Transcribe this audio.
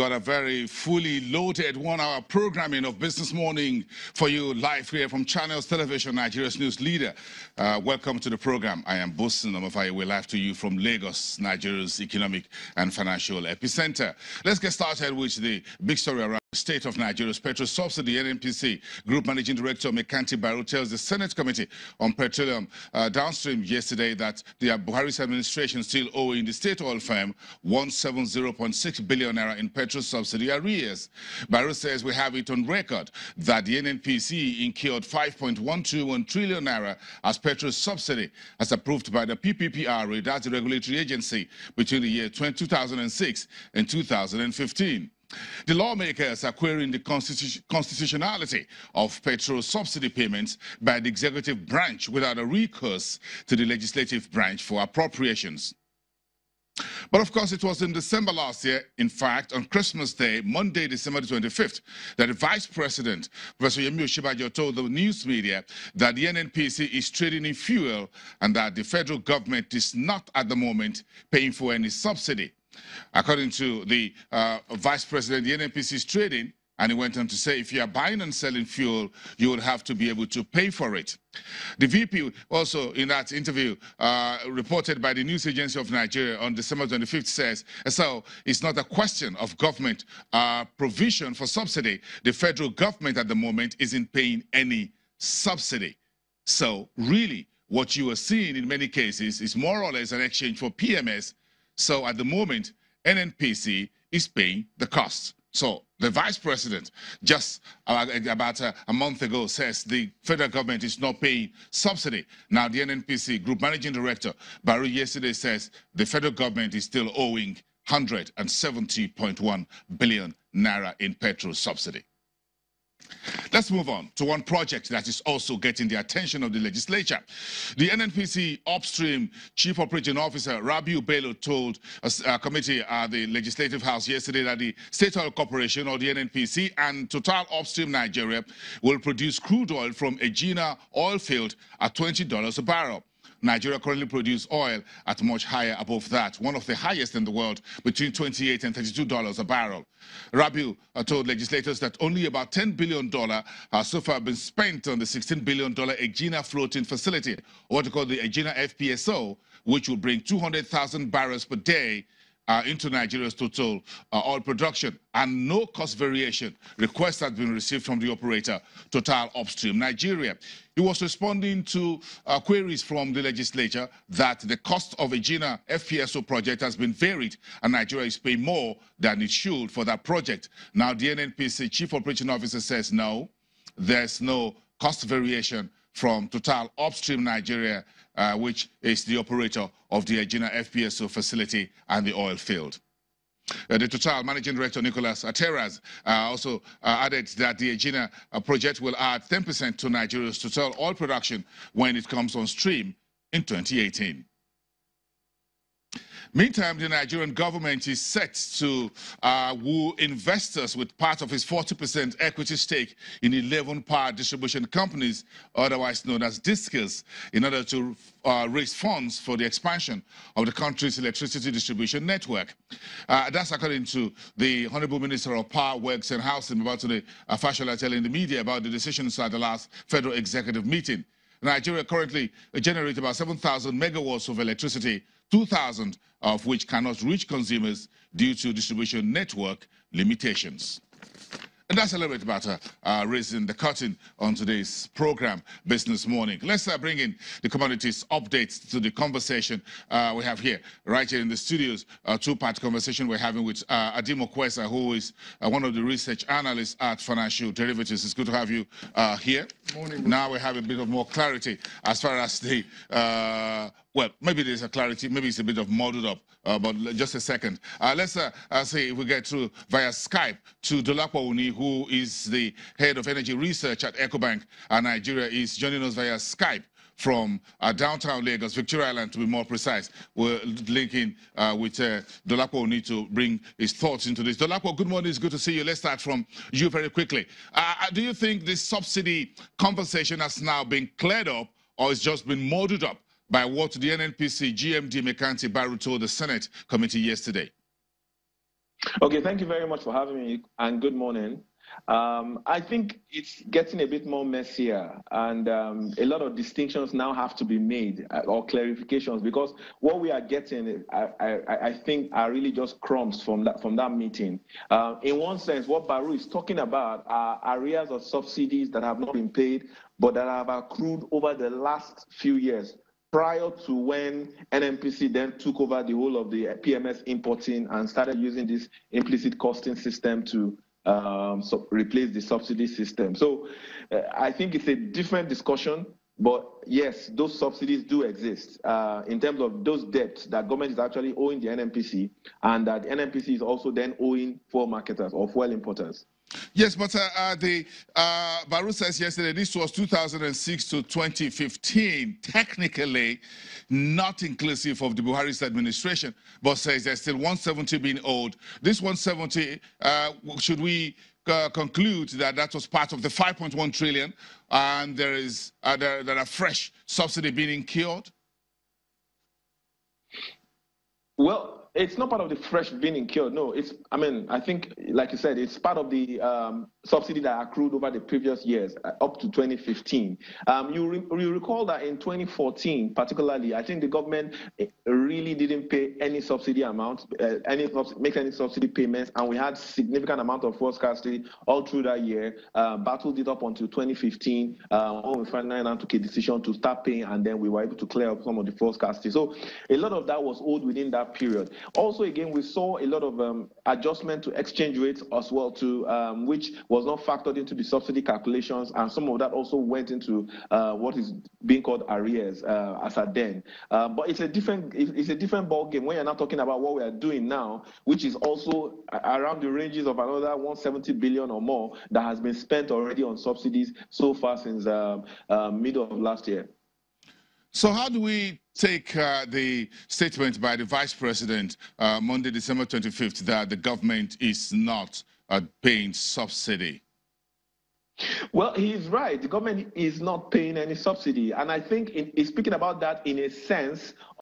got a very fully loaded 1-hour programming of Business Morning for you live here from Channels Television, Nigeria's news leader. Welcome to the program. I am Bosun Omofai. We're live to you from Lagos, Nigeria's economic and financial epicenter. Let's get started with the big story around the state of Nigeria's petrol subsidy. NNPC Group Managing Director Mekanti Baru tells the Senate Committee on Petroleum downstream yesterday that the Buhari's administration still owing the state oil firm 170.6 billion naira in petrol subsidy arrears. Baru says we have it on record that the NNPC incurred 5.121 trillion naira as petrol subsidy as approved by the PPPR, that's the regulatory agency, between the year 2006 and 2015. The lawmakers are querying the constitutionality of petrol subsidy payments by the executive branch without a recourse to the legislative branch for appropriations. But of course, it was in December last year, in fact, on Christmas Day, Monday, December 25th, that the Vice President, Professor Yemi Osinbajo, told the news media that the NNPC is trading in fuel and that the federal government is not at the moment paying for any subsidy. According to the Vice President, the NNPC is trading, and he went on to say if you are buying and selling fuel, you would have to be able to pay for it. The VP also in that interview reported by the news agency of Nigeria on December 25th says, so it's not a question of government provision for subsidy. The federal government at the moment isn't paying any subsidy. So really what you are seeing in many cases is more or less an exchange for PMS. So at the moment, NNPC is paying the costs. So the Vice President, just about a month ago, says the federal government is not paying subsidy. Now the NNPC Group Managing Director, Baru, yesterday says the federal government is still owing 170.1 billion naira in petrol subsidy. Let's move on to one project that is also getting the attention of the legislature. The NNPC Upstream Chief Operating Officer Rabiu Bello told a committee at the Legislative House yesterday that the State Oil Corporation, or the NNPC, and Total Upstream Nigeria will produce crude oil from Egina oil field at $20 a barrel. Nigeria currently produces oil at much higher above that, one of the highest in the world, between $28 and $32 a barrel. Rabiu told legislators that only about $10 billion has so far been spent on the $16 billion Egina floating facility, or what we call the Egina FPSO, which will bring 200,000 barrels per day into Nigeria's total oil production, and no cost variation request has been received from the operator, Total Upstream Nigeria. He was responding to queries from the legislature that the cost of a Egina FPSO project has been varied and Nigeria is paying more than it should for that project. Now, the NNPC Chief Operating Officer says no, there's no cost variation from Total Upstream Nigeria, which is the operator of the Egina FPSO facility and the oil field. The Total Managing Director Nicholas Ateras also added that the Egina project will add 10% to Nigeria's total oil production when it comes on stream in 2018. Meantime, the Nigerian government is set to woo investors with part of its 40% equity stake in 11 power distribution companies, otherwise known as DISCOs, in order to raise funds for the expansion of the country's electricity distribution network. That's according to the Honorable Minister of Power, Works and Housing, about the Fashola, telling the media about the decisions at the last Federal Executive meeting. Nigeria currently generates about 7,000 megawatts of electricity, 2,000 of which cannot reach consumers due to distribution network limitations. And that's a little bit about raising the curtain on today's program, Business Morning. Let's bring in the commodities updates to the conversation we have here, right here in the studios. A two-part conversation we're having with Adimo Kwesa, who is one of the research analysts at Financial Derivatives. It's good to have you here. Morning. Now we have a bit of more clarity as far as the, well, maybe there's a clarity, maybe it's a bit of muddled up, but just a second. Let's see if we get through via Skype to Dolapo Uni, who is the head of energy research at EcoBank Nigeria, is joining us via Skype from downtown Lagos, Victoria Island to be more precise. We're linking with Dolapo Uni to bring his thoughts into this. Dolapo, good morning, it's good to see you. Let's start from you very quickly. Do you think this subsidy conversation has now been cleared up, or it's just been muddled up by what the NNPC GMD Mekanti Baru told the Senate committee yesterday? Okay, thank you very much for having me, and good morning. I think it's getting a bit more messier, and a lot of distinctions now have to be made or clarifications, because what we are getting, I think, are really just crumbs from that meeting. In one sense, what Baru is talking about are areas of subsidies that have not been paid, but that have accrued over the last few years, prior to when NNPC then took over the whole of the PMS importing and started using this implicit costing system to replace the subsidy system. So I think it's a different discussion, but yes, those subsidies do exist in terms of those debts that government is actually owing the NNPC, and that the NNPC is also then owing fuel marketers or fuel importers. Yes, but Baru says yesterday this was 2006 to 2015, technically not inclusive of the Buhari's administration, but says there's still 170 being owed. This 170, should we conclude that that was part of the 5.1 trillion, and there are fresh subsidy being incurred? Well, it's not part of the fresh being incurred. No, I think, like you said, it's part of the subsidy that accrued over the previous years up to 2015. You recall that in 2014, particularly, I think the government really didn't pay any subsidy amount, make any subsidy payments, and we had significant amount of fuel scarcity all through that year. Battled it up until 2015, when we finally took a decision to start paying, and then we were able to clear up some of the fuel scarcity. So a lot of that was owed within that period. Also, again, we saw a lot of adjustment to exchange rates as well, too, which was not factored into the subsidy calculations, and some of that also went into what is being called arrears as at then. But it's a different ball game when you're not talking about what we are doing now, which is also around the ranges of another 170 billion or more that has been spent already on subsidies so far since middle of last year. So how do we take the statement by the Vice President Monday, December 25th, that the government is not paying subsidy? Well, he's right. The government is not paying any subsidy. And I think he's speaking about that in a sense